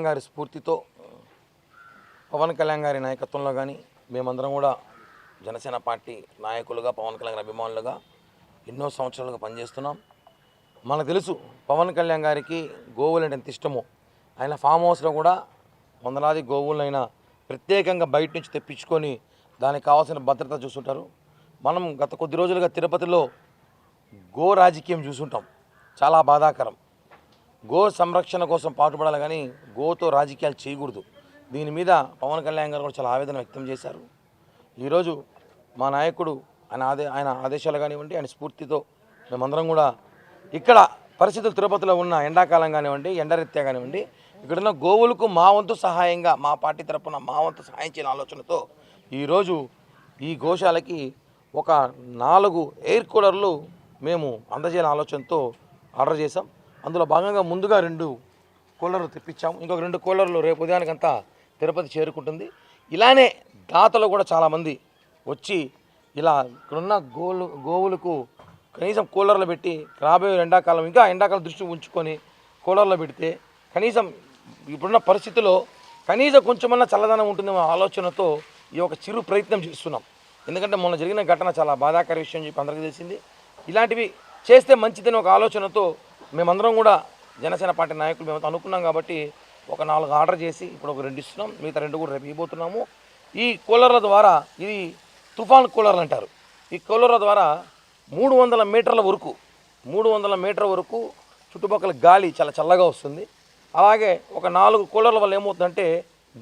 గారి స్ఫూర్తితో పవన్ కళ్యాణ్ గారి నాయకత్వంలో కానీ మేమందరం కూడా జనసేన పార్టీ నాయకులుగా పవన్ కళ్యాణ్ అభిమానులుగా ఎన్నో సంవత్సరాలుగా పనిచేస్తున్నాం. మనకు తెలుసు పవన్ కళ్యాణ్ గారికి గోవులు అంటే ఎంత ఇష్టమో. ఆయన ఫామ్ హౌస్లో కూడా వందలాది గోవులైనా ప్రత్యేకంగా బయట నుంచి తెప్పించుకొని దానికి కావాల్సిన భద్రత చూస్తుంటారు. మనం గత కొద్ది రోజులుగా తిరుపతిలో గో రాజకీయం చూసుంటాం. చాలా బాధాకరం. గో సంరక్షణ కోసం పాటుపడాలి కానీ గోతో రాజకీయాలు చేయకూడదు. దీని మీద పవన్ కళ్యాణ్ గారు కూడా చాలా ఆవేదన వ్యక్తం చేశారు. ఈరోజు మా నాయకుడు ఆయన ఆదేశాలు కానివ్వండి, ఆయన స్ఫూర్తితో మేమందరం కూడా ఇక్కడ పరిస్థితులు తిరుపతిలో ఉన్న ఎండాకాలం కానివ్వండి, ఎండరీత్యా కానివ్వండి, ఇక్కడున్న గోవులకు మా వంతు సహాయంగా మా పార్టీ తరఫున మా వంతు సహాయం చేయాలని ఆలోచనతో ఈరోజు ఈ గోశాలకి ఒక 4 ఎయిర్ కూలర్లు మేము అందజేయాలని ఆలోచనతో ఆర్డర్ చేసాం. అందులో భాగంగా ముందుగా 2 కూలర్లు తెప్పించాము. ఇంకొక 2 కూలర్లు రేపు ఉదయానికంతా తిరుపతి చేరుకుంటుంది. ఇలానే దాతలు కూడా చాలామంది వచ్చి ఇలా ఇక్కడున్న గోవులకు కనీసం కూలర్లు పెట్టి రాబోయే ఎండాకాలం ఇంకా ఎండాకాలం దృష్టి ఉంచుకొని కూలర్లు పెడితే కనీసం ఇప్పుడున్న పరిస్థితిలో కనీసం కొంచెమన్నా చల్లదనం ఉంటుందేమో ఆలోచనతో ఈ ఒక చిరు ప్రయత్నం చేస్తున్నాం. ఎందుకంటే మొన్న జరిగిన ఘటన చాలా బాధాకర విషయం చెప్పి అందరికీ తెలిసింది. ఇలాంటివి చేస్తే మంచిదని ఒక ఆలోచనతో మేమందరం కూడా జనసేన పార్టీ నాయకులు మేము అనుకున్నాం కాబట్టి ఒక 4 ఆర్డర్ చేసి ఇప్పుడు ఒక 2 ఇస్తున్నాం. మిగతా 2 కూడా రేపు ఇవ్వబోతున్నాము. ఈ కూలర్ల ద్వారా ఇది తుఫాన్ కూలర్లు అంటారు. ఈ కూలర్ల ద్వారా 300 మీటర్ల వరకు చుట్టుపక్కల గాలి చాలా చల్లగా వస్తుంది. అలాగే ఒక 4 కూలర్ల వల్ల ఏమవుతుందంటే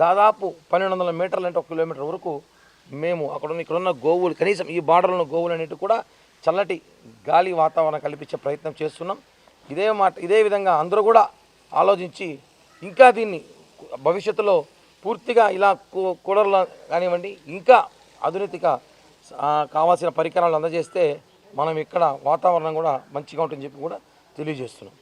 దాదాపు 1200 మీటర్లు అంటే 1 కిలోమీటర్ వరకు మేము ఇక్కడున్న గోవులు కనీసం ఈ బార్డర్లో ఉన్న గోవులు అనేవి కూడా చల్లటి గాలి వాతావరణం కల్పించే ప్రయత్నం చేస్తున్నాం. ఇదే విధంగా అందరూ కూడా ఆలోచించి ఇంకా దీన్ని భవిష్యత్తులో పూర్తిగా ఇలా కూలర్లు కానివ్వండి ఇంకా ఆధునిక కావాల్సిన పరికరాలు అందజేస్తే మనం ఇక్కడ వాతావరణం కూడా మంచిగా ఉంటుందని చెప్పి కూడా తెలియజేస్తున్నాం.